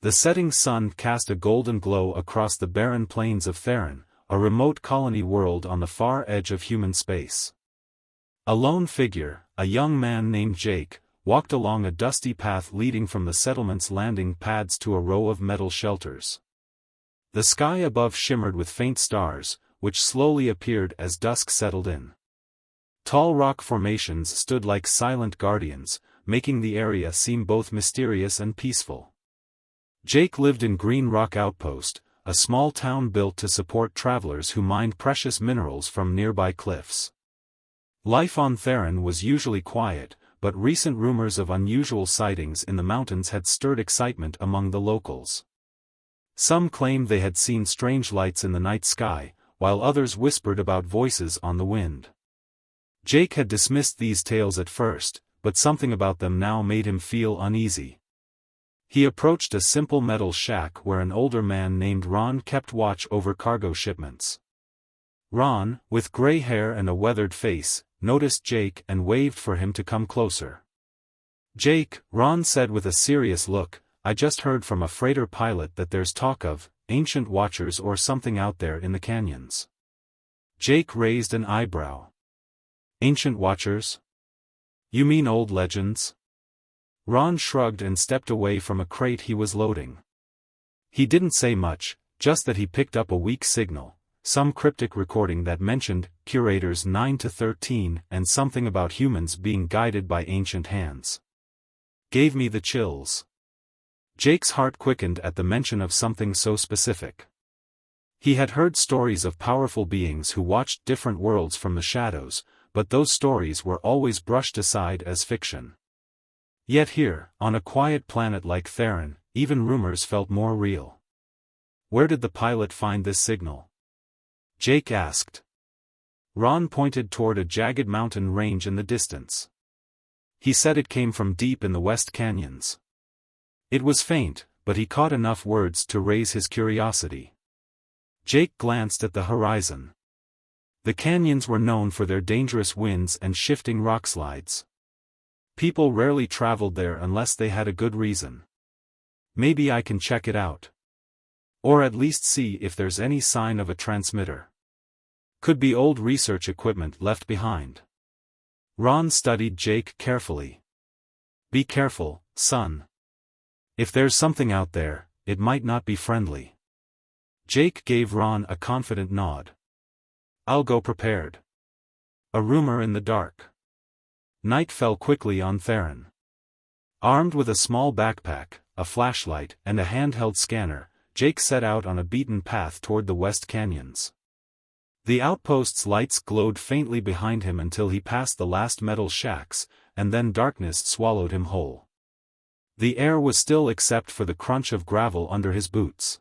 The setting sun cast a golden glow across the barren plains of Theron, a remote colony world on the far edge of human space. A lone figure, a young man named Jake, walked along a dusty path leading from the settlement's landing pads to a row of metal shelters. The sky above shimmered with faint stars, which slowly appeared as dusk settled in. Tall rock formations stood like silent guardians, making the area seem both mysterious and peaceful. Jake lived in Green Rock Outpost, a small town built to support travelers who mined precious minerals from nearby cliffs. Life on Theron was usually quiet, but recent rumors of unusual sightings in the mountains had stirred excitement among the locals. Some claimed they had seen strange lights in the night sky, while others whispered about voices on the wind. Jake had dismissed these tales at first, but something about them now made him feel uneasy. He approached a simple metal shack where an older man named Ron kept watch over cargo shipments. Ron, with gray hair and a weathered face, noticed Jake and waved for him to come closer. "Jake," Ron said with a serious look, "I just heard from a freighter pilot that there's talk of ancient watchers or something out there in the canyons." Jake raised an eyebrow. "Ancient watchers? You mean old legends?" Ron shrugged and stepped away from a crate he was loading. He didn't say much, just that he picked up a weak signal, some cryptic recording that mentioned Curators 9 to 13 and something about humans being guided by ancient hands. Gave me the chills. Jake's heart quickened at the mention of something so specific. He had heard stories of powerful beings who watched different worlds from the shadows, but those stories were always brushed aside as fiction. Yet here, on a quiet planet like Theron, even rumors felt more real. "Where did the pilot find this signal?" Jake asked. Ron pointed toward a jagged mountain range in the distance. He said it came from deep in the West Canyons. It was faint, but he caught enough words to raise his curiosity. Jake glanced at the horizon. The canyons were known for their dangerous winds and shifting rockslides. People rarely traveled there unless they had a good reason. "Maybe I can check it out. Or at least see if there's any sign of a transmitter. Could be old research equipment left behind." Ron studied Jake carefully. "Be careful, son. If there's something out there, it might not be friendly." Jake gave Ron a confident nod. "I'll go prepared." A rumor in the dark. Night fell quickly on Theron. Armed with a small backpack, a flashlight, and a handheld scanner, Jake set out on a beaten path toward the West Canyons. The outpost's lights glowed faintly behind him until he passed the last metal shacks, and then darkness swallowed him whole. The air was still except for the crunch of gravel under his boots.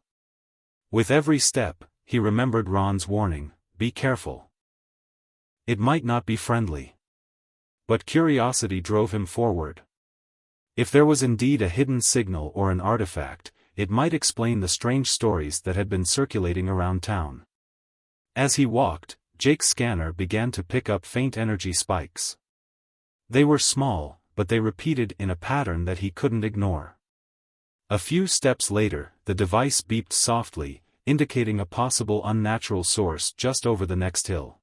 With every step, he remembered Ron's warning, "Be careful. It might not be friendly." But curiosity drove him forward. If there was indeed a hidden signal or an artifact, it might explain the strange stories that had been circulating around town. As he walked, Jake's scanner began to pick up faint energy spikes. They were small, but they repeated in a pattern that he couldn't ignore. A few steps later, the device beeped softly, indicating a possible unnatural source just over the next hill.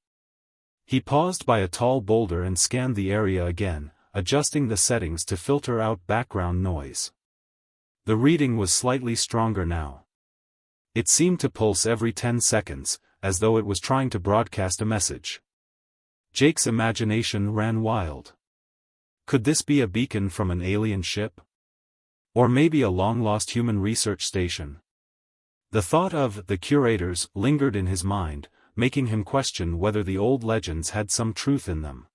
He paused by a tall boulder and scanned the area again, adjusting the settings to filter out background noise. The reading was slightly stronger now. It seemed to pulse every 10 seconds, as though it was trying to broadcast a message. Jake's imagination ran wild. Could this be a beacon from an alien ship? Or maybe a long-lost human research station? The thought of the Curators lingered in his mind, making him question whether the old legends had some truth in them.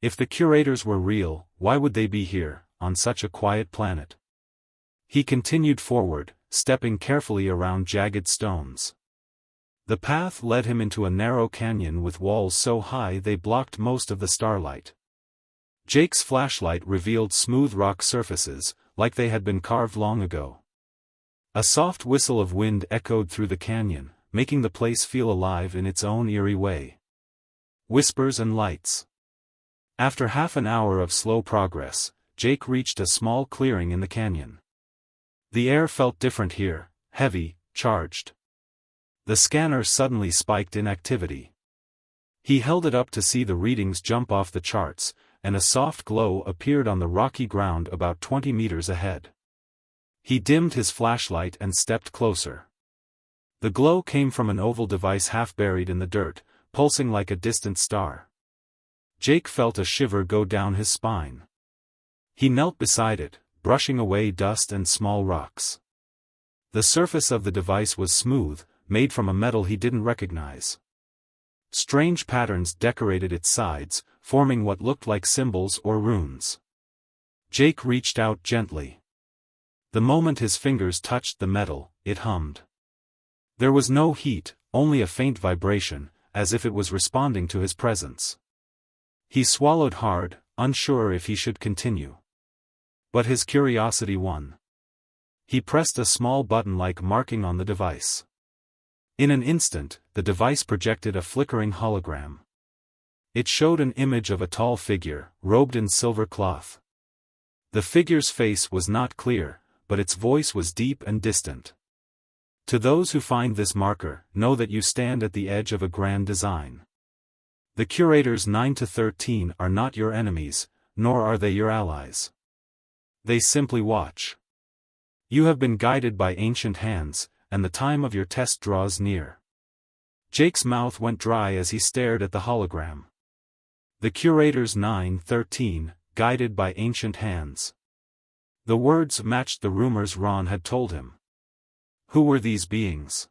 If the Curators were real, why would they be here, on such a quiet planet? He continued forward, stepping carefully around jagged stones. The path led him into a narrow canyon with walls so high they blocked most of the starlight. Jake's flashlight revealed smooth rock surfaces, like they had been carved long ago. A soft whistle of wind echoed through the canyon, making the place feel alive in its own eerie way. Whispers and lights. After half an hour of slow progress, Jake reached a small clearing in the canyon. The air felt different here, heavy, charged. The scanner suddenly spiked in activity. He held it up to see the readings jump off the charts, and a soft glow appeared on the rocky ground about 20 meters ahead. He dimmed his flashlight and stepped closer. The glow came from an oval device half buried in the dirt, pulsing like a distant star. Jake felt a shiver go down his spine. He knelt beside it, brushing away dust and small rocks. The surface of the device was smooth, made from a metal he didn't recognize. Strange patterns decorated its sides, forming what looked like symbols or runes. Jake reached out gently. The moment his fingers touched the metal, it hummed. There was no heat, only a faint vibration, as if it was responding to his presence. He swallowed hard, unsure if he should continue. But his curiosity won. He pressed a small button-like marking on the device. In an instant, the device projected a flickering hologram. It showed an image of a tall figure, robed in silver cloth. The figure's face was not clear, but its voice was deep and distant. To those who find this marker, know that you stand at the edge of a grand design. The curators 9 to 13 are not your enemies, nor are they your allies. They simply watch. You have been guided by ancient hands, and the time of your test draws near. Jake's mouth went dry as he stared at the hologram. The curators 9-13, guided by ancient hands. The words matched the rumors Ron had told him. Who were these beings?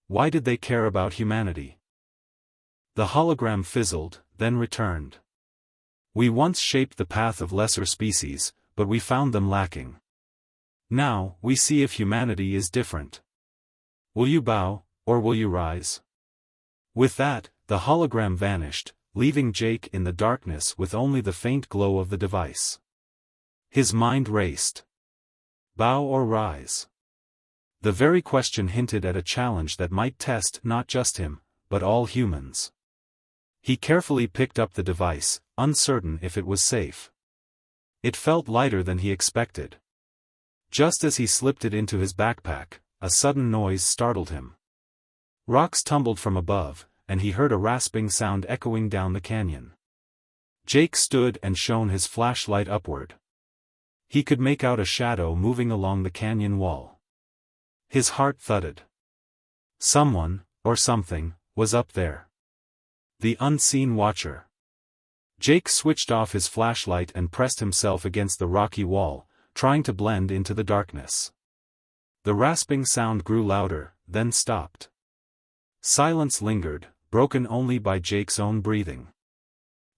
Why did they care about humanity? The hologram fizzled, then returned. We once shaped the path of lesser species, but we found them lacking. Now, we see if humanity is different. Will you bow, or will you rise? With that, the hologram vanished, leaving Jake in the darkness with only the faint glow of the device. His mind raced. Bow or rise? The very question hinted at a challenge that might test not just him, but all humans. He carefully picked up the device, uncertain if it was safe. It felt lighter than he expected. Just as he slipped it into his backpack, a sudden noise startled him. Rocks tumbled from above, and he heard a rasping sound echoing down the canyon. Jake stood and shone his flashlight upward. He could make out a shadow moving along the canyon wall. His heart thudded. Someone, or something, was up there. The unseen watcher. Jake switched off his flashlight and pressed himself against the rocky wall, trying to blend into the darkness. The rasping sound grew louder, then stopped. Silence lingered, broken only by Jake's own breathing.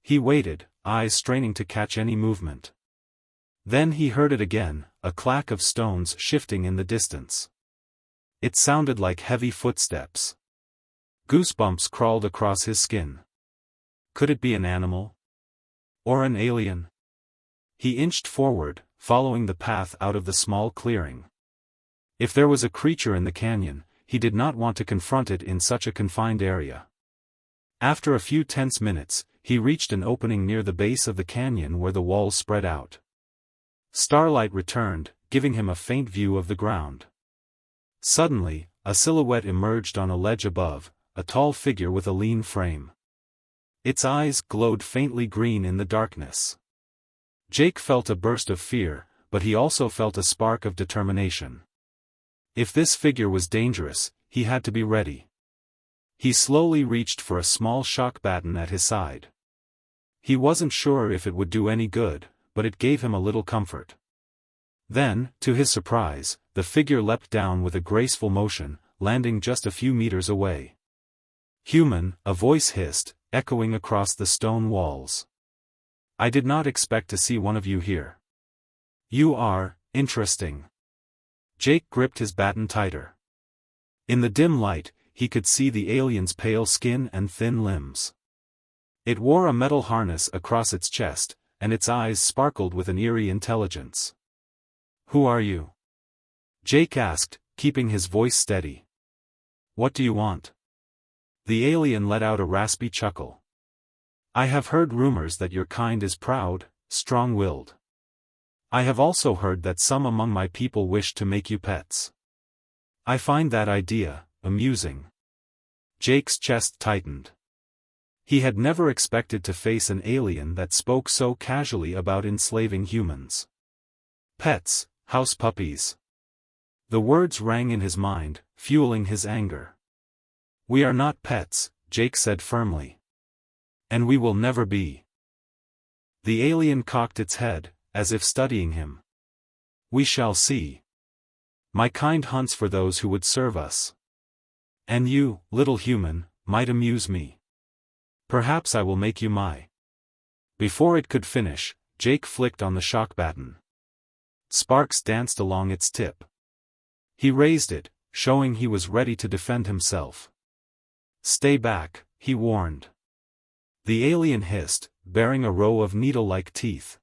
He waited, eyes straining to catch any movement. Then he heard it again, a clack of stones shifting in the distance. It sounded like heavy footsteps. Goosebumps crawled across his skin. Could it be an animal? Or an alien? He inched forward, following the path out of the small clearing. If there was a creature in the canyon, he did not want to confront it in such a confined area. After a few tense minutes, he reached an opening near the base of the canyon where the walls spread out. Starlight returned, giving him a faint view of the ground. Suddenly, a silhouette emerged on a ledge above, a tall figure with a lean frame. Its eyes glowed faintly green in the darkness. Jake felt a burst of fear, but he also felt a spark of determination. If this figure was dangerous, he had to be ready. He slowly reached for a small shock baton at his side. He wasn't sure if it would do any good, but it gave him a little comfort. Then, to his surprise, the figure leapt down with a graceful motion, landing just a few meters away. Human, a voice hissed, echoing across the stone walls. I did not expect to see one of you here. You are, interesting. Jake gripped his baton tighter. In the dim light, he could see the alien's pale skin and thin limbs. It wore a metal harness across its chest, and its eyes sparkled with an eerie intelligence. Who are you? Jake asked, keeping his voice steady. What do you want? The alien let out a raspy chuckle. I have heard rumors that your kind is proud, strong-willed. I have also heard that some among my people wish to make you pets. I find that idea amusing. Jake's chest tightened. He had never expected to face an alien that spoke so casually about enslaving humans. Pets, house puppies. The words rang in his mind, fueling his anger. We are not pets, Jake said firmly. And we will never be. The alien cocked its head, as if studying him. We shall see. My kind hunts for those who would serve us. And you, little human, might amuse me. Perhaps I will make you my. Before it could finish, Jake flicked on the shock baton. Sparks danced along its tip. He raised it, showing he was ready to defend himself. Stay back, he warned. The alien hissed, bearing a row of needle-like teeth.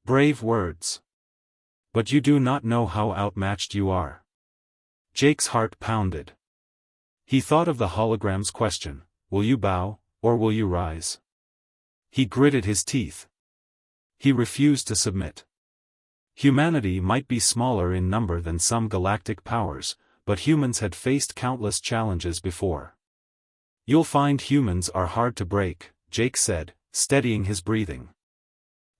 Brave words. But you do not know how outmatched you are. Jake's heart pounded. He thought of the hologram's question, will you bow, or will you rise? He gritted his teeth. He refused to submit. Humanity might be smaller in number than some galactic powers, but humans had faced countless challenges before. You'll find humans are hard to break, Jake said, steadying his breathing.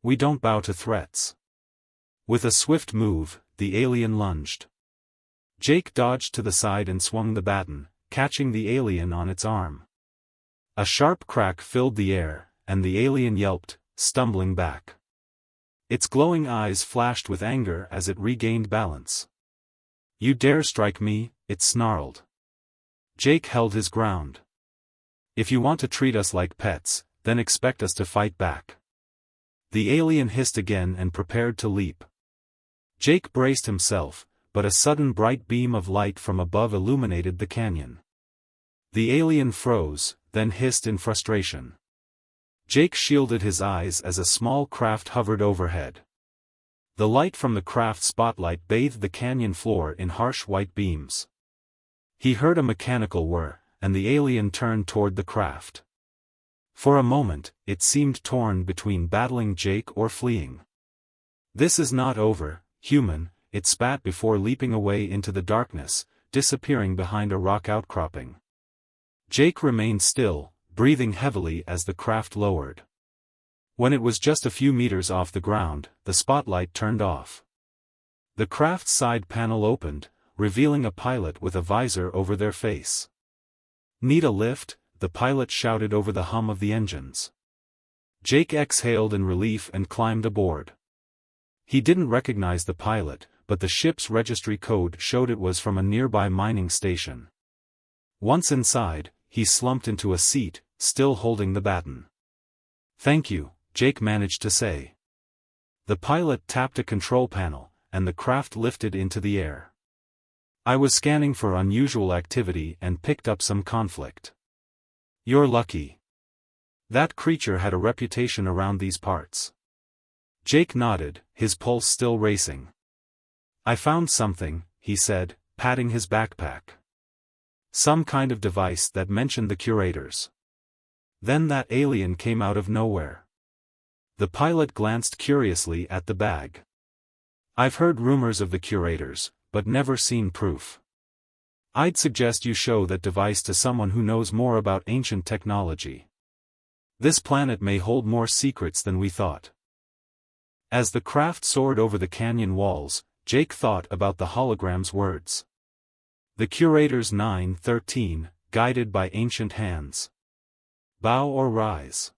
We don't bow to threats. With a swift move, the alien lunged. Jake dodged to the side and swung the baton, catching the alien on its arm. A sharp crack filled the air, and the alien yelped, stumbling back. Its glowing eyes flashed with anger as it regained balance. You dare strike me, it snarled. Jake held his ground. If you want to treat us like pets, then expect us to fight back. The alien hissed again and prepared to leap. Jake braced himself, but a sudden bright beam of light from above illuminated the canyon. The alien froze, then hissed in frustration. Jake shielded his eyes as a small craft hovered overhead. The light from the craft's spotlight bathed the canyon floor in harsh white beams. He heard a mechanical whir, and the alien turned toward the craft. For a moment, it seemed torn between battling Jake or fleeing. This is not over, human, it spat before leaping away into the darkness, disappearing behind a rock outcropping. Jake remained still, breathing heavily as the craft lowered. When it was just a few meters off the ground, the spotlight turned off. The craft's side panel opened, revealing a pilot with a visor over their face. Need a lift? The pilot shouted over the hum of the engines. Jake exhaled in relief and climbed aboard. He didn't recognize the pilot, but the ship's registry code showed it was from a nearby mining station. Once inside, he slumped into a seat, still holding the baton. Thank you, Jake managed to say. The pilot tapped a control panel, and the craft lifted into the air. I was scanning for unusual activity and picked up some conflict. You're lucky. That creature had a reputation around these parts. Jake nodded, his pulse still racing. I found something, he said, patting his backpack. Some kind of device that mentioned the curators. Then that alien came out of nowhere. The pilot glanced curiously at the bag. I've heard rumors of the curators, but never seen proof. I'd suggest you show that device to someone who knows more about ancient technology. This planet may hold more secrets than we thought. As the craft soared over the canyon walls, Jake thought about the hologram's words. The curators 913, guided by ancient hands. Bow or rise.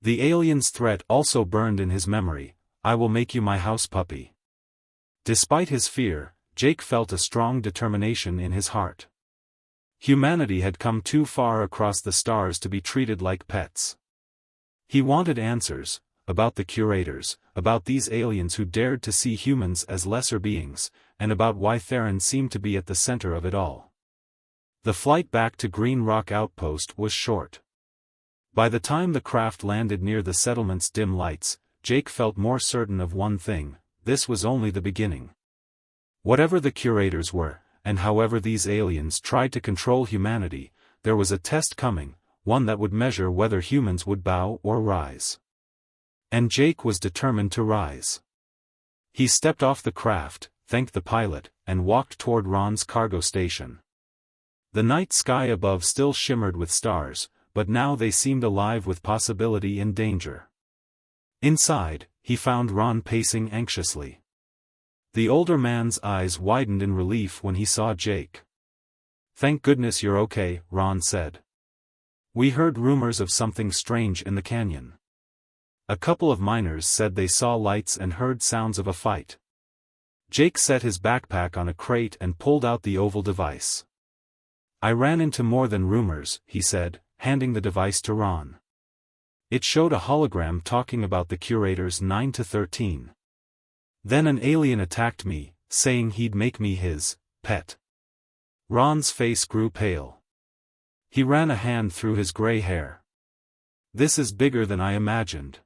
The alien's threat also burned in his memory, I will make you my house puppy. Despite his fear, Jake felt a strong determination in his heart. Humanity had come too far across the stars to be treated like pets. He wanted answers, about the curators, about these aliens who dared to see humans as lesser beings, and about why Theron seemed to be at the center of it all. The flight back to Green Rock Outpost was short. By the time the craft landed near the settlement's dim lights, Jake felt more certain of one thing: this was only the beginning. Whatever the curators were, and however these aliens tried to control humanity, there was a test coming, one that would measure whether humans would bow or rise. And Jake was determined to rise. He stepped off the craft, thanked the pilot, and walked toward Ron's cargo station. The night sky above still shimmered with stars, but now they seemed alive with possibility and danger. Inside, he found Ron pacing anxiously. The older man's eyes widened in relief when he saw Jake. "Thank goodness you're okay," Ron said. "We heard rumors of something strange in the canyon. A couple of miners said they saw lights and heard sounds of a fight." Jake set his backpack on a crate and pulled out the oval device. "I ran into more than rumors," he said, handing the device to Ron. It showed a hologram talking about the curators 9 to 13. "Then an alien attacked me, saying he'd make me his pet." Ron's face grew pale. He ran a hand through his gray hair. "This is bigger than I imagined.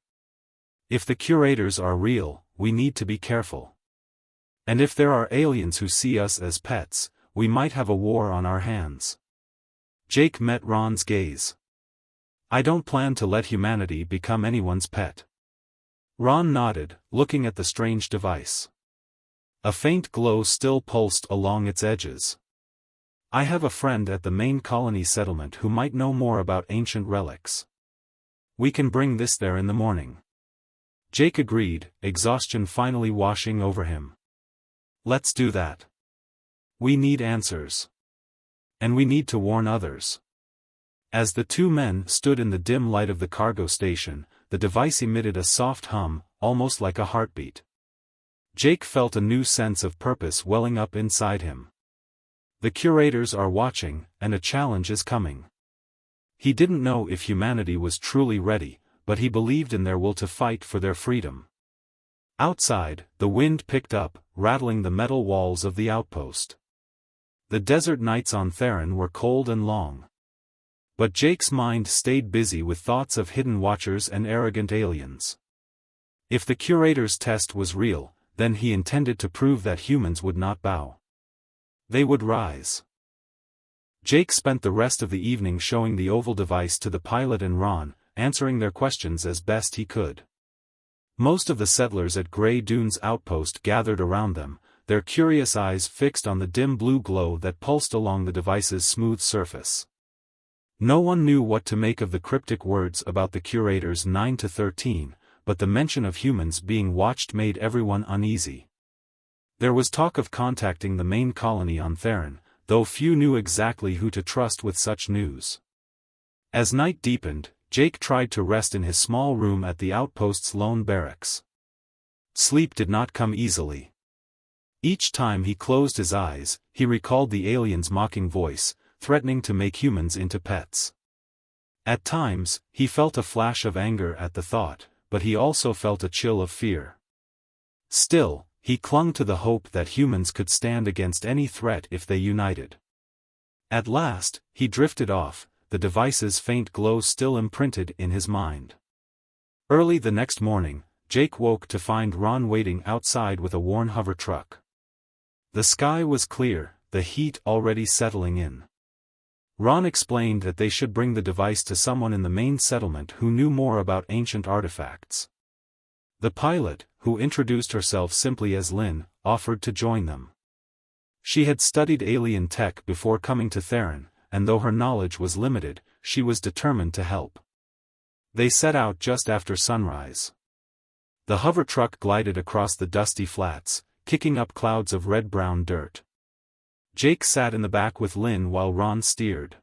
If the curators are real, we need to be careful. And if there are aliens who see us as pets, we might have a war on our hands." Jake met Ron's gaze. "I don't plan to let humanity become anyone's pet." Ron nodded, looking at the strange device. A faint glow still pulsed along its edges. "I have a friend at the main colony settlement who might know more about ancient relics. We can bring this there in the morning." Jake agreed, exhaustion finally washing over him. "Let's do that. We need answers. And we need to warn others." As the two men stood in the dim light of the cargo station, the device emitted a soft hum, almost like a heartbeat. Jake felt a new sense of purpose welling up inside him. The curators are watching, and a challenge is coming. He didn't know if humanity was truly ready, but he believed in their will to fight for their freedom. Outside, the wind picked up, rattling the metal walls of the outpost. The desert nights on Theron were cold and long. But Jake's mind stayed busy with thoughts of hidden watchers and arrogant aliens. If the curator's test was real, then he intended to prove that humans would not bow. They would rise. Jake spent the rest of the evening showing the oval device to the pilot and Ron, answering their questions as best he could. Most of the settlers at Grey Dunes Outpost gathered around them, their curious eyes fixed on the dim blue glow that pulsed along the device's smooth surface. No one knew what to make of the cryptic words about the curators 9 to 13, but the mention of humans being watched made everyone uneasy. There was talk of contacting the main colony on Theron, though few knew exactly who to trust with such news. As night deepened, Jake tried to rest in his small room at the outpost's lone barracks. Sleep did not come easily. Each time he closed his eyes, he recalled the alien's mocking voice, threatening to make humans into pets. At times, he felt a flash of anger at the thought, but he also felt a chill of fear. Still, he clung to the hope that humans could stand against any threat if they united. At last, he drifted off, the device's faint glow still imprinted in his mind. Early the next morning, Jake woke to find Ron waiting outside with a worn hover truck. The sky was clear, the heat already settling in. Ron explained that they should bring the device to someone in the main settlement who knew more about ancient artifacts. The pilot, who introduced herself simply as Lynn, offered to join them. She had studied alien tech before coming to Theron, and though her knowledge was limited, she was determined to help. They set out just after sunrise. The hover truck glided across the dusty flats, kicking up clouds of red-brown dirt. Jake sat in the back with Lynn while Ron steered.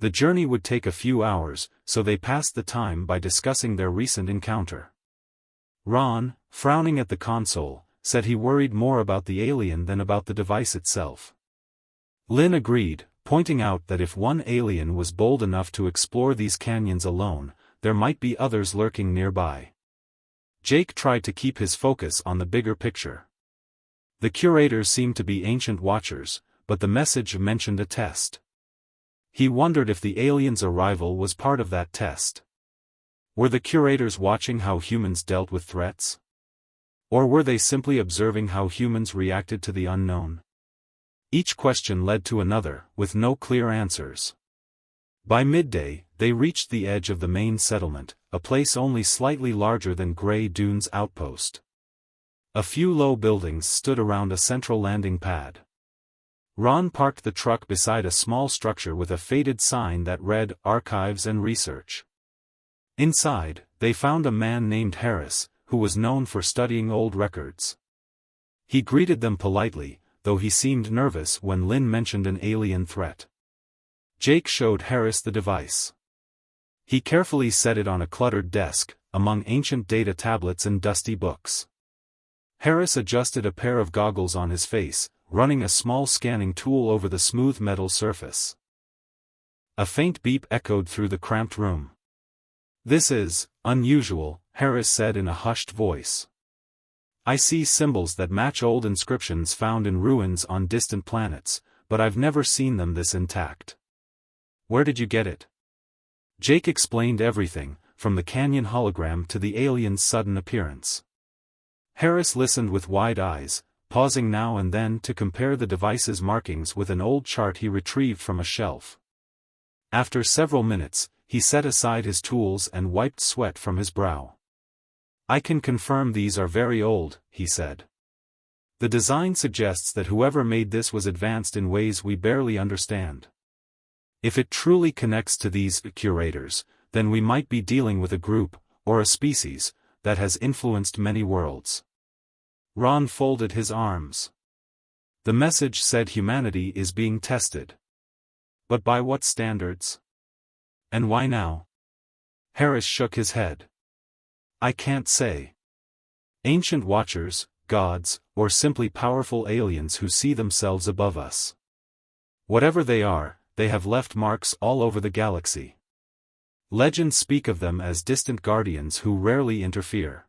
The journey would take a few hours, so they passed the time by discussing their recent encounter. Ron, frowning at the console, said he worried more about the alien than about the device itself. Lynn agreed, pointing out that if one alien was bold enough to explore these canyons alone, there might be others lurking nearby. Jake tried to keep his focus on the bigger picture. The curators seemed to be ancient watchers, but the message mentioned a test. He wondered if the alien's arrival was part of that test. Were the curators watching how humans dealt with threats? Or were they simply observing how humans reacted to the unknown? Each question led to another, with no clear answers. By midday, they reached the edge of the main settlement, a place only slightly larger than Grey Dunes Outpost. A few low buildings stood around a central landing pad. Ron parked the truck beside a small structure with a faded sign that read Archives and Research. Inside, they found a man named Harris, who was known for studying old records. He greeted them politely, though he seemed nervous when Lynn mentioned an alien threat. Jake showed Harris the device. He carefully set it on a cluttered desk, among ancient data tablets and dusty books. Harris adjusted a pair of goggles on his face, running a small scanning tool over the smooth metal surface. A faint beep echoed through the cramped room. "This is unusual," Harris said in a hushed voice. "I see symbols that match old inscriptions found in ruins on distant planets, but I've never seen them this intact. Where did you get it?" Jake explained everything, from the canyon hologram to the alien's sudden appearance. Harris listened with wide eyes, pausing now and then to compare the device's markings with an old chart he retrieved from a shelf. After several minutes, he set aside his tools and wiped sweat from his brow. "I can confirm these are very old," he said. "The design suggests that whoever made this was advanced in ways we barely understand. If it truly connects to these curators, then we might be dealing with a group, or a species, that has influenced many worlds." Ron folded his arms. The message said humanity is being tested. But by what standards? And why now? Harris shook his head. "I can't say. Ancient watchers, gods, or simply powerful aliens who see themselves above us. Whatever they are, they have left marks all over the galaxy. Legends speak of them as distant guardians who rarely interfere.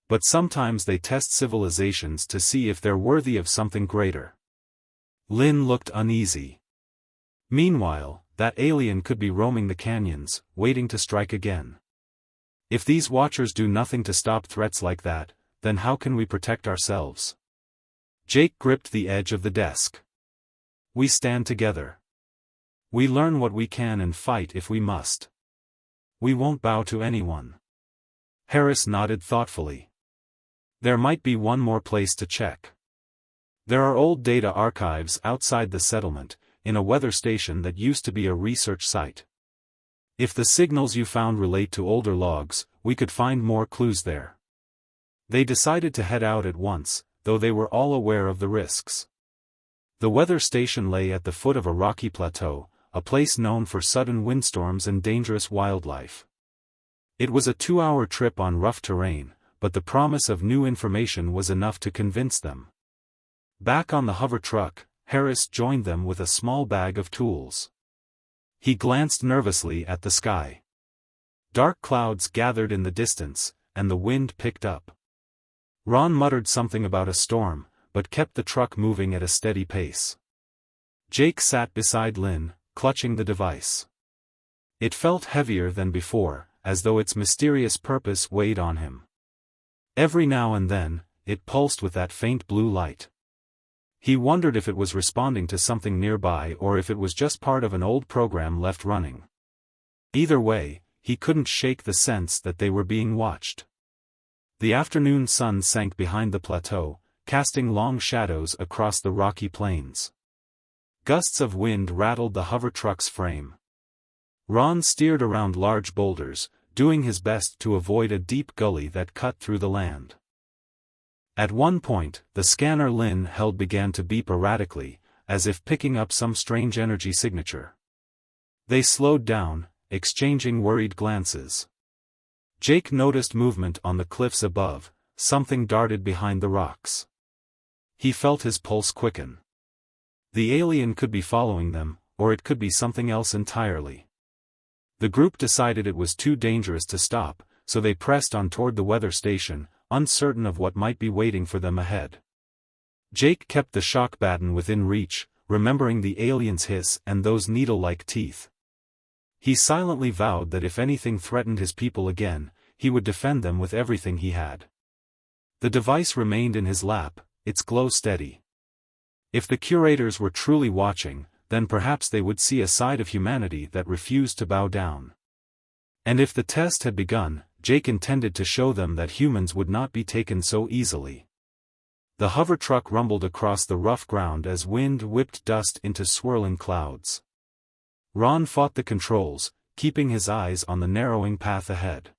But sometimes they test civilizations to see if they're worthy of something greater." Lynn looked uneasy. Meanwhile, that alien could be roaming the canyons, waiting to strike again. If these watchers do nothing to stop threats like that, then how can we protect ourselves? Jake gripped the edge of the desk. "We stand together. We learn what we can and fight if we must. We won't bow to anyone." Harris nodded thoughtfully. "There might be one more place to check. There are old data archives outside the settlement, in a weather station that used to be a research site. If the signals you found relate to older logs, we could find more clues there." They decided to head out at once, though they were all aware of the risks. The weather station lay at the foot of a rocky plateau, a place known for sudden windstorms and dangerous wildlife. It was a 2-hour trip on rough terrain, but the promise of new information was enough to convince them. Back on the hover truck, Harris joined them with a small bag of tools. He glanced nervously at the sky. Dark clouds gathered in the distance, and the wind picked up. Ron muttered something about a storm, but kept the truck moving at a steady pace. Jake sat beside Lynn, clutching the device. It felt heavier than before, as though its mysterious purpose weighed on him. Every now and then, it pulsed with that faint blue light. He wondered if it was responding to something nearby or if it was just part of an old program left running. Either way, he couldn't shake the sense that they were being watched. The afternoon sun sank behind the plateau, casting long shadows across the rocky plains. Gusts of wind rattled the hover truck's frame. Ron steered around large boulders, doing his best to avoid a deep gully that cut through the land. At one point, the scanner Lynn held began to beep erratically, as if picking up some strange energy signature. They slowed down, exchanging worried glances. Jake noticed movement on the cliffs above, something darted behind the rocks. He felt his pulse quicken. The alien could be following them, or it could be something else entirely. The group decided it was too dangerous to stop, so they pressed on toward the weather station, uncertain of what might be waiting for them ahead. Jake kept the shock baton within reach, remembering the alien's hiss and those needle-like teeth. He silently vowed that if anything threatened his people again, he would defend them with everything he had. The device remained in his lap, its glow steady. If the curators were truly watching, then perhaps they would see a side of humanity that refused to bow down. And if the test had begun, Jake intended to show them that humans would not be taken so easily. The hover truck rumbled across the rough ground as wind whipped dust into swirling clouds. Ron fought the controls, keeping his eyes on the narrowing path ahead.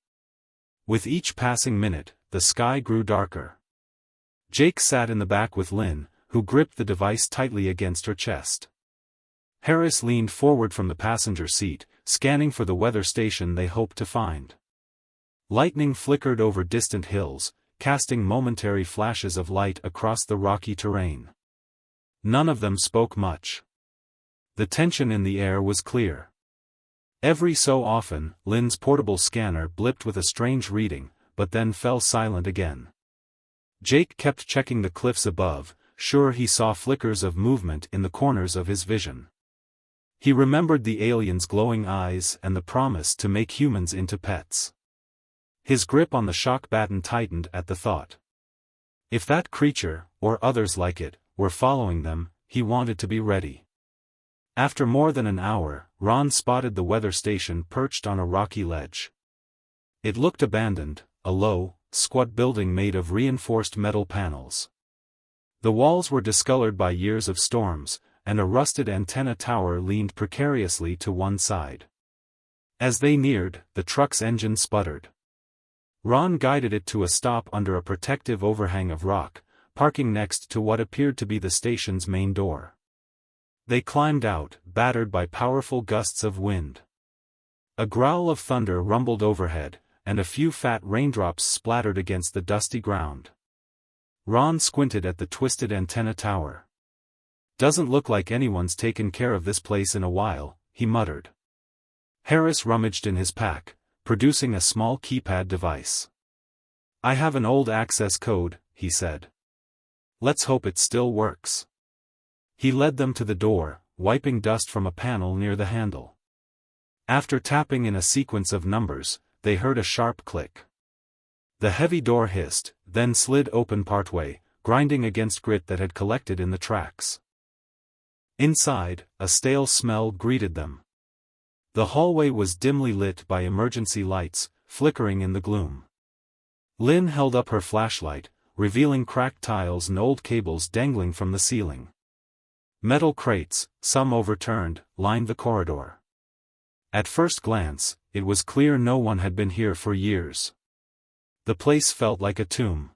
With each passing minute, the sky grew darker. Jake sat in the back with Lynn, who gripped the device tightly against her chest. Harris leaned forward from the passenger seat, scanning for the weather station they hoped to find. Lightning flickered over distant hills, casting momentary flashes of light across the rocky terrain. None of them spoke much. The tension in the air was clear. Every so often, Lynn's portable scanner blipped with a strange reading, but then fell silent again. Jake kept checking the cliffs above, sure he saw flickers of movement in the corners of his vision. He remembered the aliens' glowing eyes and the promise to make humans into pets. His grip on the shock baton tightened at the thought. If that creature, or others like it, were following them, he wanted to be ready. After more than an hour, Ron spotted the weather station perched on a rocky ledge. It looked abandoned, a low, squat building made of reinforced metal panels. The walls were discolored by years of storms, and a rusted antenna tower leaned precariously to one side. As they neared, the truck's engine sputtered. Ron guided it to a stop under a protective overhang of rock, parking next to what appeared to be the station's main door. They climbed out, battered by powerful gusts of wind. A growl of thunder rumbled overhead, and a few fat raindrops splattered against the dusty ground. Ron squinted at the twisted antenna tower. "Doesn't look like anyone's taken care of this place in a while," he muttered. Harris rummaged in his pack, producing a small keypad device. "I have an old access code," he said. "Let's hope it still works." He led them to the door, wiping dust from a panel near the handle. After tapping in a sequence of numbers, they heard a sharp click. The heavy door hissed, then slid open partway, grinding against grit that had collected in the tracks. Inside, a stale smell greeted them. The hallway was dimly lit by emergency lights, flickering in the gloom. Lynn held up her flashlight, revealing cracked tiles and old cables dangling from the ceiling. Metal crates, some overturned, lined the corridor. At first glance, it was clear no one had been here for years. The place felt like a tomb.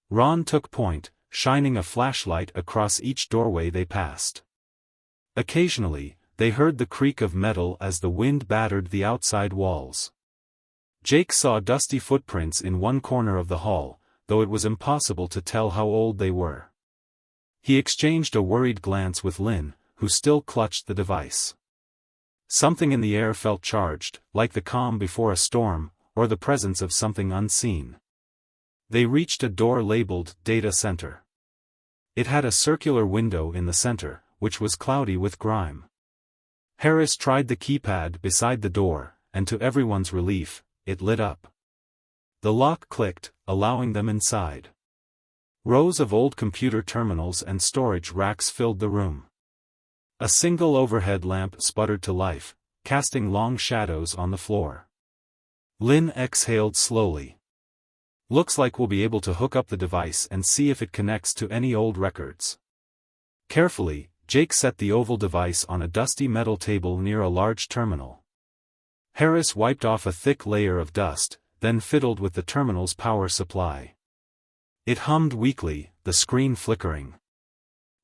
Ron took point, shining a flashlight across each doorway they passed. Occasionally, they heard the creak of metal as the wind battered the outside walls. Jake saw dusty footprints in one corner of the hall, though it was impossible to tell how old they were. He exchanged a worried glance with Lynn, who still clutched the device. Something in the air felt charged, like the calm before a storm, or the presence of something unseen. They reached a door labeled Data Center. It had a circular window in the center, which was cloudy with grime. Harris tried the keypad beside the door, and to everyone's relief, it lit up. The lock clicked, allowing them inside. Rows of old computer terminals and storage racks filled the room. A single overhead lamp sputtered to life, casting long shadows on the floor. Lynn exhaled slowly. "Looks like we'll be able to hook up the device and see if it connects to any old records." Carefully, Jake set the oval device on a dusty metal table near a large terminal. Harris wiped off a thick layer of dust, then fiddled with the terminal's power supply. It hummed weakly, the screen flickering.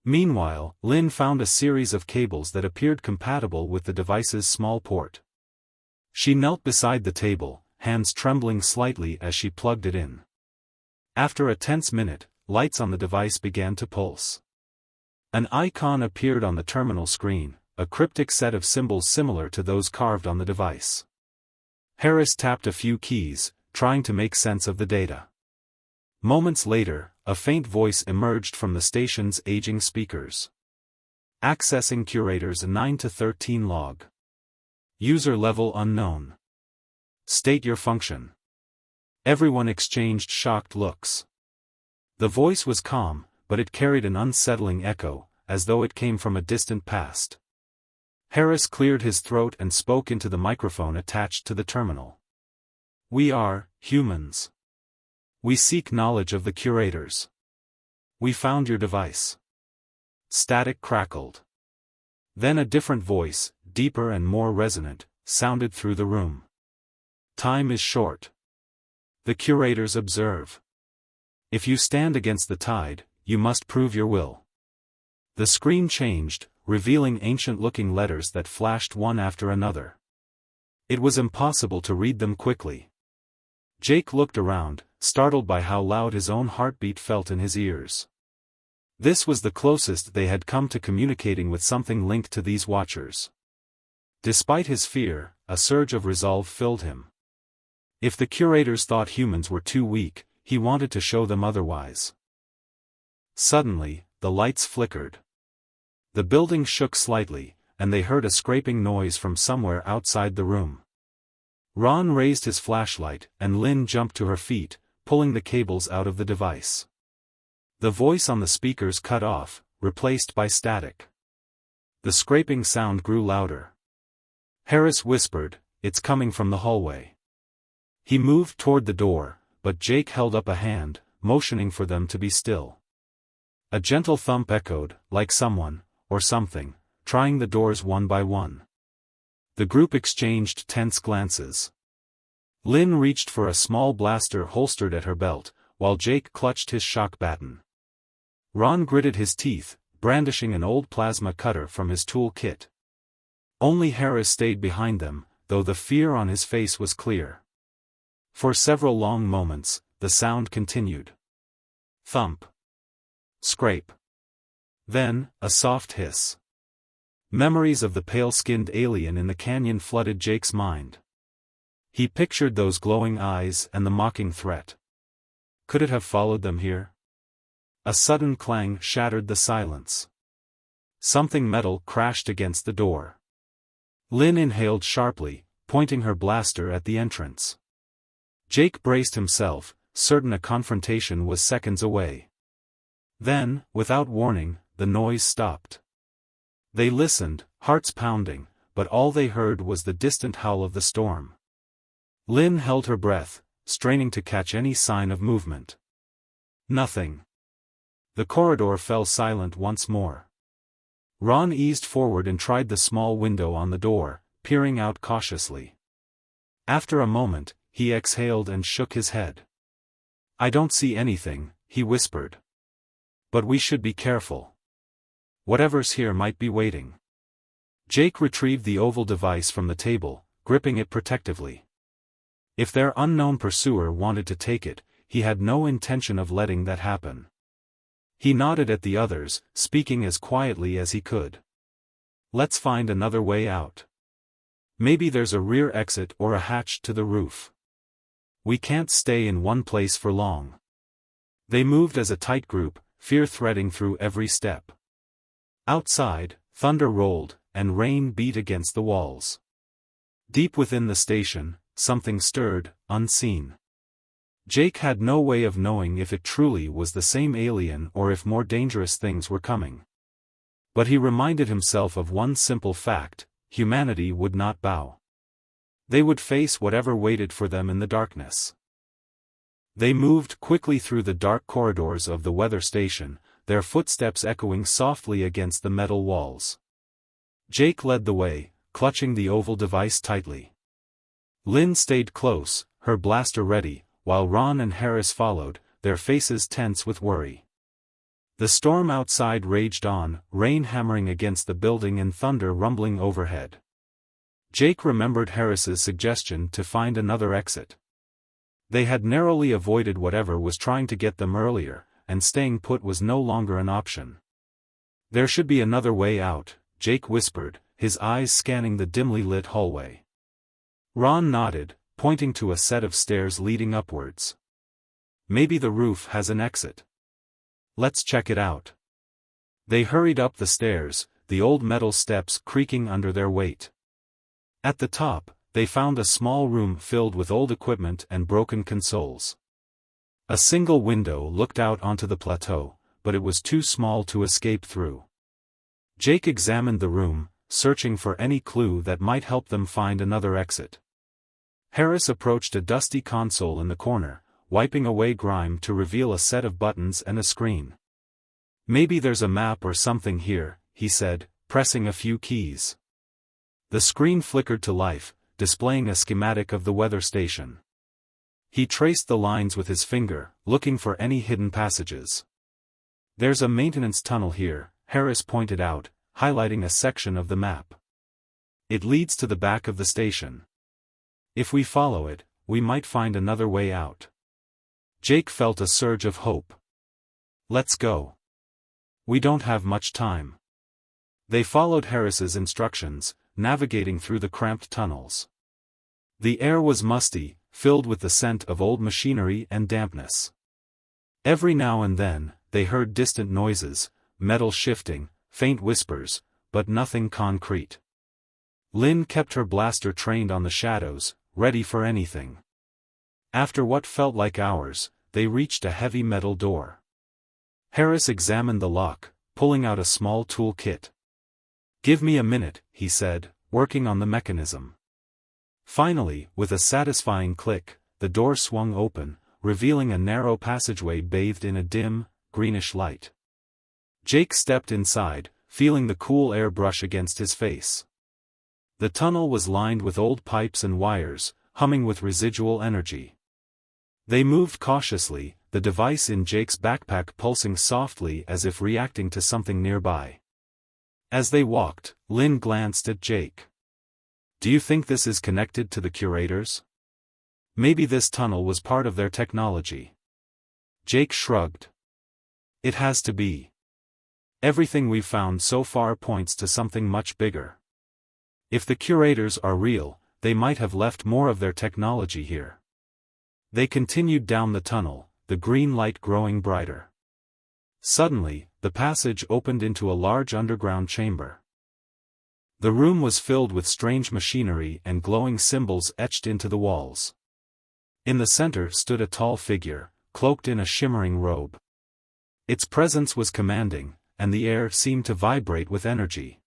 Meanwhile, Lynn found a series of cables that appeared compatible with the device's small port. She knelt beside the table, hands trembling slightly as she plugged it in. After a tense minute, lights on the device began to pulse. An icon appeared on the terminal screen, a cryptic set of symbols similar to those carved on the device. Harris tapped a few keys, trying to make sense of the data. Moments later, a faint voice emerged from the station's aging speakers. "Accessing Curator's 9-13 log. User level unknown. State your function." Everyone exchanged shocked looks. The voice was calm, but it carried an unsettling echo, as though it came from a distant past. Harris cleared his throat and spoke into the microphone attached to the terminal. "We are humans. We seek knowledge of the curators. We found your device. Static crackled. Then a different voice, deeper and more resonant, sounded through the room. Time is short. The curators observe. If you stand against the tide, you must prove your will. The screen changed, revealing ancient-looking letters that flashed one after another. It was impossible to read them quickly. Jake looked around, startled by how loud his own heartbeat felt in his ears. This was the closest they had come to communicating with something linked to these watchers. Despite his fear, a surge of resolve filled him. If the curators thought humans were too weak, he wanted to show them otherwise. Suddenly, the lights flickered. The building shook slightly, and they heard a scraping noise from somewhere outside the room. Ron raised his flashlight, and Lynn jumped to her feet, pulling the cables out of the device. The voice on the speakers cut off, replaced by static. The scraping sound grew louder. Harris whispered, "It's coming from the hallway." He moved toward the door, but Jake held up a hand, motioning for them to be still. A gentle thump echoed, like someone, or something, trying the doors one by one. The group exchanged tense glances. Lynn reached for a small blaster holstered at her belt, while Jake clutched his shock baton. Ron gritted his teeth, brandishing an old plasma cutter from his tool kit. Only Harris stayed behind them, though the fear on his face was clear. For several long moments, the sound continued. Thump. Scrape. Then, a soft hiss. Memories of the pale-skinned alien in the canyon flooded Jake's mind. He pictured those glowing eyes and the mocking threat. Could it have followed them here? A sudden clang shattered the silence. Something metal crashed against the door. Lynn inhaled sharply, pointing her blaster at the entrance. Jake braced himself, certain a confrontation was seconds away. Then, without warning, the noise stopped. They listened, hearts pounding, but all they heard was the distant howl of the storm. Lynn held her breath, straining to catch any sign of movement. Nothing. The corridor fell silent once more. Ron eased forward and tried the small window on the door, peering out cautiously. After a moment, he exhaled and shook his head. "I don't see anything," he whispered. "But we should be careful. Whatever's here might be waiting." Jake retrieved the oval device from the table, gripping it protectively. If their unknown pursuer wanted to take it, he had no intention of letting that happen. He nodded at the others, speaking as quietly as he could. "Let's find another way out. Maybe there's a rear exit or a hatch to the roof. We can't stay in one place for long." They moved as a tight group, fear threading through every step. Outside, thunder rolled, and rain beat against the walls. Deep within the station, something stirred, unseen. Jake had no way of knowing if it truly was the same alien or if more dangerous things were coming. But he reminded himself of one simple fact: humanity would not bow. They would face whatever waited for them in the darkness. They moved quickly through the dark corridors of the weather station, their footsteps echoing softly against the metal walls. Jake led the way, clutching the oval device tightly. Lynn stayed close, her blaster ready, while Ron and Harris followed, their faces tense with worry. The storm outside raged on, rain hammering against the building and thunder rumbling overhead. Jake remembered Harris's suggestion to find another exit. They had narrowly avoided whatever was trying to get them earlier, and staying put was no longer an option. "There should be another way out," Jake whispered, his eyes scanning the dimly lit hallway. Ron nodded, pointing to a set of stairs leading upwards. "Maybe the roof has an exit. Let's check it out." They hurried up the stairs, the old metal steps creaking under their weight. At the top, they found a small room filled with old equipment and broken consoles. A single window looked out onto the plateau, but it was too small to escape through. Jake examined the room, searching for any clue that might help them find another exit. Harris approached a dusty console in the corner, wiping away grime to reveal a set of buttons and a screen. Maybe there's a map or something here, he said, pressing a few keys. The screen flickered to life, displaying a schematic of the weather station. He traced the lines with his finger, looking for any hidden passages. There's a maintenance tunnel here, Harris pointed out, highlighting a section of the map. It leads to the back of the station. If we follow it, we might find another way out. Jake felt a surge of hope. Let's go. We don't have much time. They followed Harris's instructions, navigating through the cramped tunnels. The air was musty, filled with the scent of old machinery and dampness. Every now and then, they heard distant noises, metal shifting, faint whispers, but nothing concrete. Lynn kept her blaster trained on the shadows, ready for anything. After what felt like hours, they reached a heavy metal door. Harris examined the lock, pulling out a small tool kit. "Give me a minute," he said, working on the mechanism. Finally, with a satisfying click, the door swung open, revealing a narrow passageway bathed in a dim, greenish light. Jake stepped inside, feeling the cool air brush against his face. The tunnel was lined with old pipes and wires, humming with residual energy. They moved cautiously, the device in Jake's backpack pulsing softly as if reacting to something nearby. As they walked, Lynn glanced at Jake. "Do you think this is connected to the curators? Maybe this tunnel was part of their technology." Jake shrugged. "It has to be. Everything we've found so far points to something much bigger. If the curators are real, they might have left more of their technology here." They continued down the tunnel, the green light growing brighter. Suddenly, the passage opened into a large underground chamber. The room was filled with strange machinery and glowing symbols etched into the walls. In the center stood a tall figure, cloaked in a shimmering robe. Its presence was commanding, and the air seemed to vibrate with energy.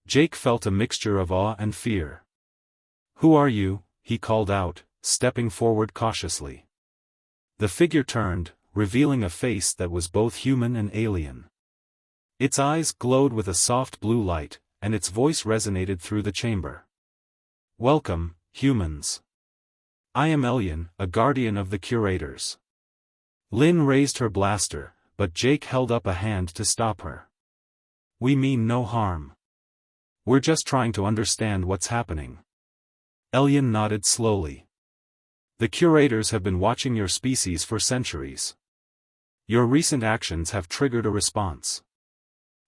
Jake felt a mixture of awe and fear. "Who are you?" he called out, stepping forward cautiously. The figure turned, revealing a face that was both human and alien. Its eyes glowed with a soft blue light, and its voice resonated through the chamber. "Welcome, humans. I am Elian, a guardian of the curators." Lynn raised her blaster, but Jake held up a hand to stop her. "We mean no harm. We're just trying to understand what's happening." Elian nodded slowly. "The curators have been watching your species for centuries. Your recent actions have triggered a response.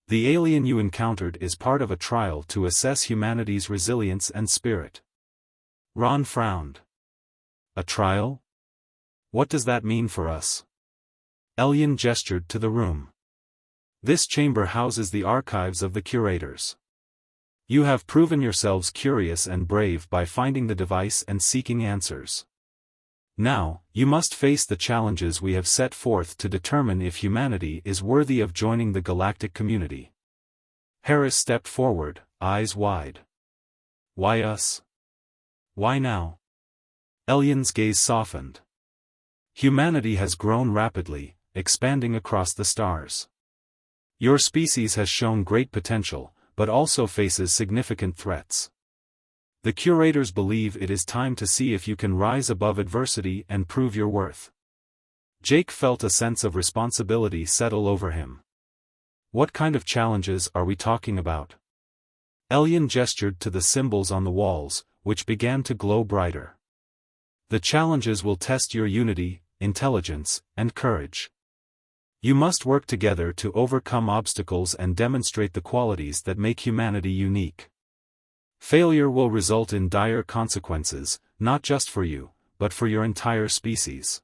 The alien you encountered is part of a trial to assess humanity's resilience and spirit." Ron frowned. "A trial? What does that mean for us?" Elian gestured to the room. "This chamber houses the archives of the curators. You have proven yourselves curious and brave by finding the device and seeking answers. Now, you must face the challenges we have set forth to determine if humanity is worthy of joining the galactic community." Harris stepped forward, eyes wide. "Why us? Why now?" Elian's gaze softened. "Humanity has grown rapidly, expanding across the stars. Your species has shown great potential, but also faces significant threats. The curators believe it is time to see if you can rise above adversity and prove your worth." Jake felt a sense of responsibility settle over him. "What kind of challenges are we talking about?" Elian gestured to the symbols on the walls, which began to glow brighter. "The challenges will test your unity, intelligence, and courage. You must work together to overcome obstacles and demonstrate the qualities that make humanity unique. Failure will result in dire consequences, not just for you, but for your entire species."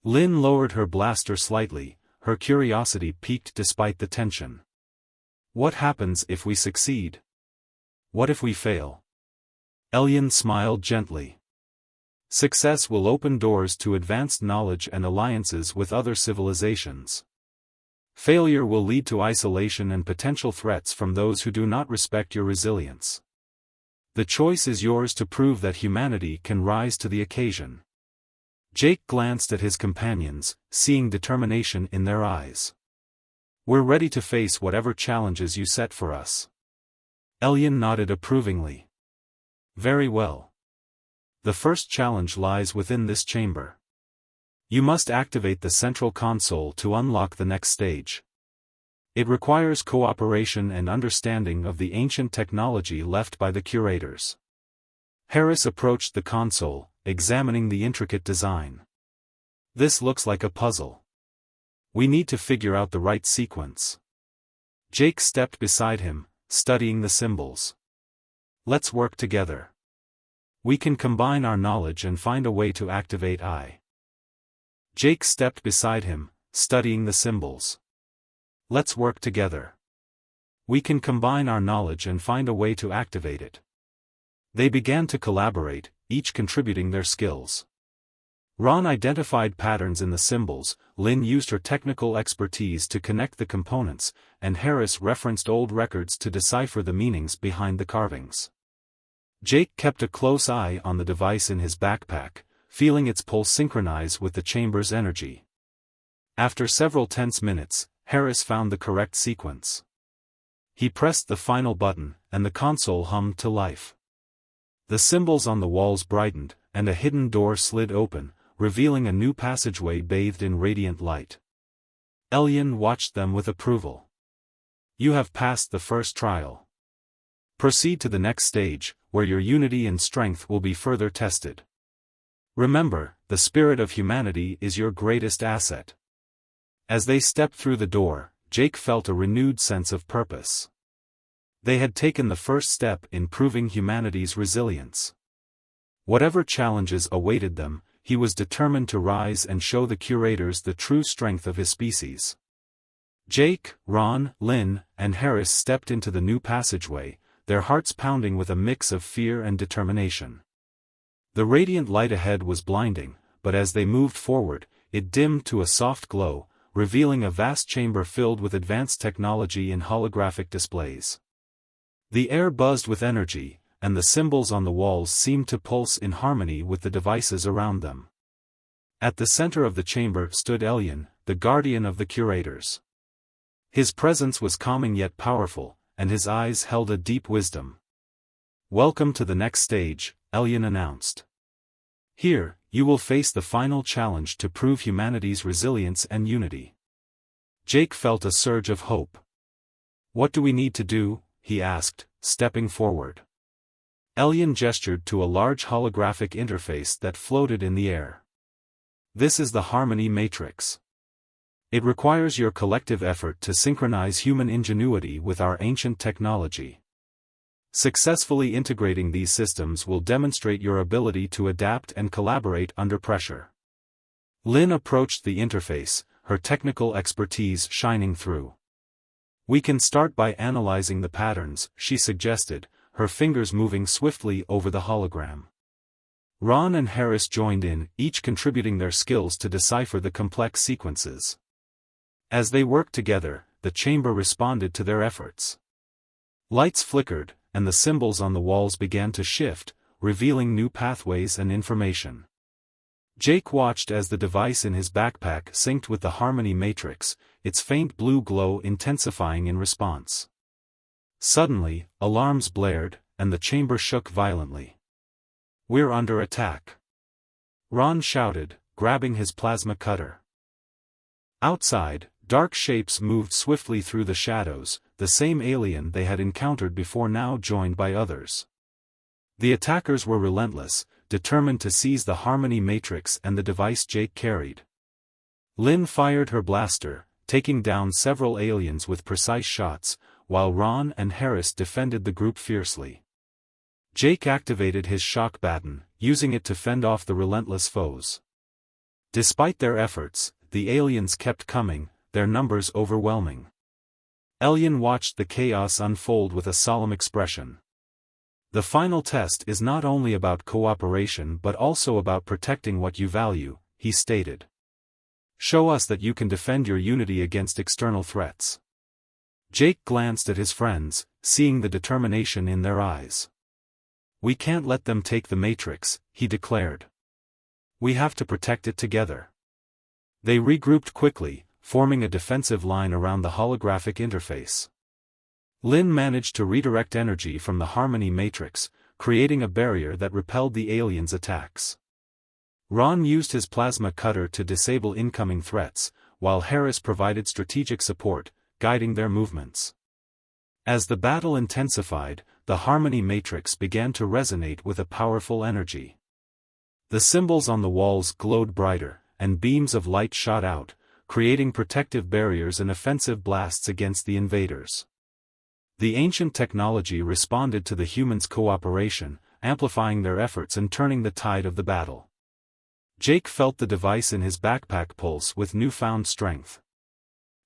Lynn lowered her blaster slightly, her curiosity piqued despite the tension. "What happens if we succeed? What if we fail?" Elian smiled gently. "Success will open doors to advanced knowledge and alliances with other civilizations. Failure will lead to isolation and potential threats from those who do not respect your resilience. The choice is yours to prove that humanity can rise to the occasion." Jake glanced at his companions, seeing determination in their eyes. We're ready to face whatever challenges you set for us. Elyon nodded approvingly. Very well. The first challenge lies within this chamber. You must activate the central console to unlock the next stage. It requires cooperation and understanding of the ancient technology left by the curators. Harris approached the console, examining the intricate design. This looks like a puzzle. We need to figure out the right sequence. Jake stepped beside him, studying the symbols. Let's work together. We can combine our knowledge and find a way to activate I. Jake stepped beside him, studying the symbols. Let's work together. We can combine our knowledge and find a way to activate it. They began to collaborate, each contributing their skills. Ron identified patterns in the symbols, Lynn used her technical expertise to connect the components, and Harris referenced old records to decipher the meanings behind the carvings. Jake kept a close eye on the device in his backpack, feeling its pulse synchronize with the chamber's energy. After several tense minutes, Harris found the correct sequence. He pressed the final button, and the console hummed to life. The symbols on the walls brightened, and a hidden door slid open, revealing a new passageway bathed in radiant light. Elyon watched them with approval. You have passed the first trial. Proceed to the next stage, where your unity and strength will be further tested. Remember, the spirit of humanity is your greatest asset. As they stepped through the door, Jake felt a renewed sense of purpose. They had taken the first step in proving humanity's resilience. Whatever challenges awaited them, he was determined to rise and show the curators the true strength of his species. Jake, Ron, Lynn, and Harris stepped into the new passageway, their hearts pounding with a mix of fear and determination. The radiant light ahead was blinding, but as they moved forward, it dimmed to a soft glow, revealing a vast chamber filled with advanced technology and holographic displays. The air buzzed with energy, and the symbols on the walls seemed to pulse in harmony with the devices around them. At the center of the chamber stood Elyon, the guardian of the curators. His presence was calming yet powerful, and his eyes held a deep wisdom. Welcome to the next stage, Elyon announced. Here, you will face the final challenge to prove humanity's resilience and unity. Jake felt a surge of hope. What do we need to do? He asked, stepping forward. Elyon gestured to a large holographic interface that floated in the air. This is the Harmony Matrix. It requires your collective effort to synchronize human ingenuity with our ancient technology. Successfully integrating these systems will demonstrate your ability to adapt and collaborate under pressure. Lynn approached the interface, her technical expertise shining through. We can start by analyzing the patterns, she suggested, her fingers moving swiftly over the hologram. Ron and Harris joined in, each contributing their skills to decipher the complex sequences. As they worked together, the chamber responded to their efforts. Lights flickered, and the symbols on the walls began to shift, revealing new pathways and information. Jake watched as the device in his backpack synced with the Harmony Matrix, its faint blue glow intensifying in response. Suddenly, alarms blared, and the chamber shook violently. We're under attack. Ron shouted, grabbing his plasma cutter. Outside, dark shapes moved swiftly through the shadows, the same alien they had encountered before now joined by others. The attackers were relentless, determined to seize the Harmony Matrix and the device Jake carried. Lynn fired her blaster, taking down several aliens with precise shots, while Ron and Harris defended the group fiercely. Jake activated his shock baton, using it to fend off the relentless foes. Despite their efforts, the aliens kept coming, their numbers overwhelming. Elyon watched the chaos unfold with a solemn expression. The final test is not only about cooperation but also about protecting what you value, he stated. Show us that you can defend your unity against external threats. Jake glanced at his friends, seeing the determination in their eyes. We can't let them take the Matrix, he declared. We have to protect it together. They regrouped quickly, forming a defensive line around the holographic interface. Lin managed to redirect energy from the Harmony Matrix, creating a barrier that repelled the aliens' attacks. Ron used his plasma cutter to disable incoming threats, while Harris provided strategic support, guiding their movements. As the battle intensified, the Harmony Matrix began to resonate with a powerful energy. The symbols on the walls glowed brighter, and beams of light shot out, creating protective barriers and offensive blasts against the invaders. The ancient technology responded to the humans' cooperation, amplifying their efforts and turning the tide of the battle. Jake felt the device in his backpack pulse with newfound strength.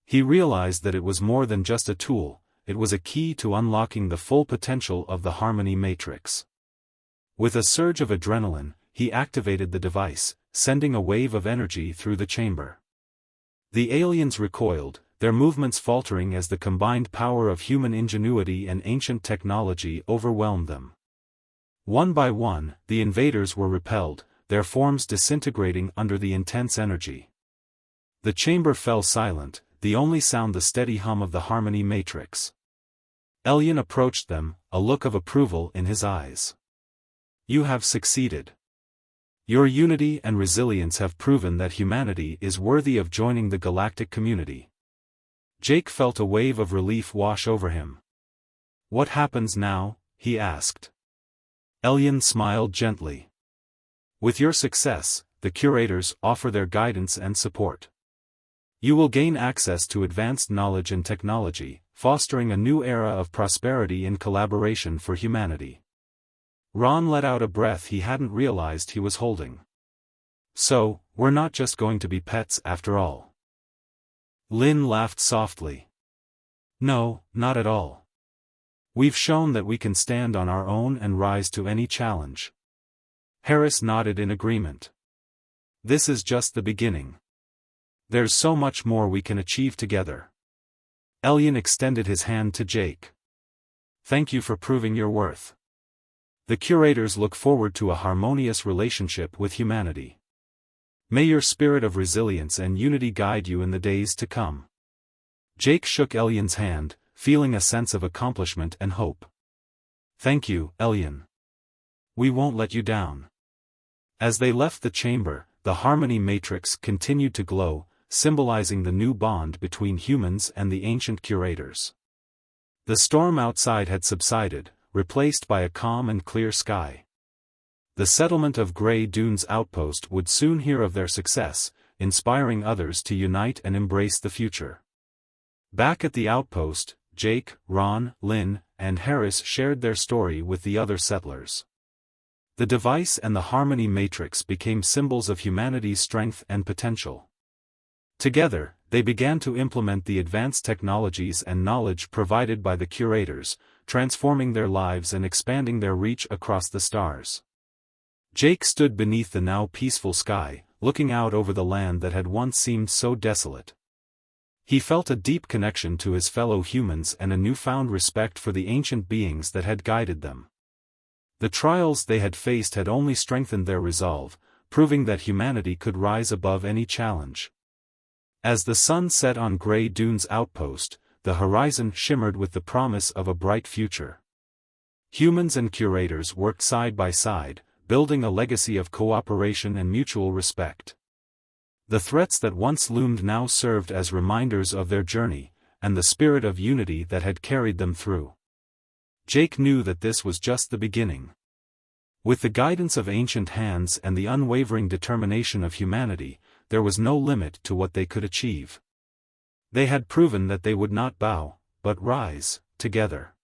He realized that it was more than just a tool, it was a key to unlocking the full potential of the Harmony Matrix. With a surge of adrenaline, he activated the device, sending a wave of energy through the chamber. The aliens recoiled, their movements faltering as the combined power of human ingenuity and ancient technology overwhelmed them. One by one, the invaders were repelled, their forms disintegrating under the intense energy. The chamber fell silent, the only sound the steady hum of the Harmony Matrix. Elyon approached them, a look of approval in his eyes. "You have succeeded. Your unity and resilience have proven that humanity is worthy of joining the galactic community." Jake felt a wave of relief wash over him. "What happens now?" he asked. Elyon smiled gently. "With your success, the curators offer their guidance and support. You will gain access to advanced knowledge and technology, fostering a new era of prosperity and collaboration for humanity." Ron let out a breath he hadn't realized he was holding. "So, we're not just going to be pets after all." Lin laughed softly. "No, not at all. We've shown that we can stand on our own and rise to any challenge." Harris nodded in agreement. "This is just the beginning. There's so much more we can achieve together." Elyon extended his hand to Jake. "Thank you for proving your worth. The curators look forward to a harmonious relationship with humanity. May your spirit of resilience and unity guide you in the days to come." Jake shook Elyon's hand, feeling a sense of accomplishment and hope. "Thank you, Elyon. We won't let you down." As they left the chamber, the Harmony Matrix continued to glow, symbolizing the new bond between humans and the ancient curators. The storm outside had subsided, replaced by a calm and clear sky. The settlement of Grey Dunes Outpost would soon hear of their success, inspiring others to unite and embrace the future. Back at the outpost, Jake, Ron, Lin, and Harris shared their story with the other settlers. The device and the Harmony Matrix became symbols of humanity's strength and potential. Together, they began to implement the advanced technologies and knowledge provided by the curators, transforming their lives and expanding their reach across the stars. Jake stood beneath the now peaceful sky, looking out over the land that had once seemed so desolate. He felt a deep connection to his fellow humans and a newfound respect for the ancient beings that had guided them. The trials they had faced had only strengthened their resolve, proving that humanity could rise above any challenge. As the sun set on Grey Dunes Outpost, the horizon shimmered with the promise of a bright future. Humans and curators worked side by side, building a legacy of cooperation and mutual respect. The threats that once loomed now served as reminders of their journey, and the spirit of unity that had carried them through. Jake knew that this was just the beginning. With the guidance of ancient hands and the unwavering determination of humanity, there was no limit to what they could achieve. They had proven that they would not bow, but rise, together.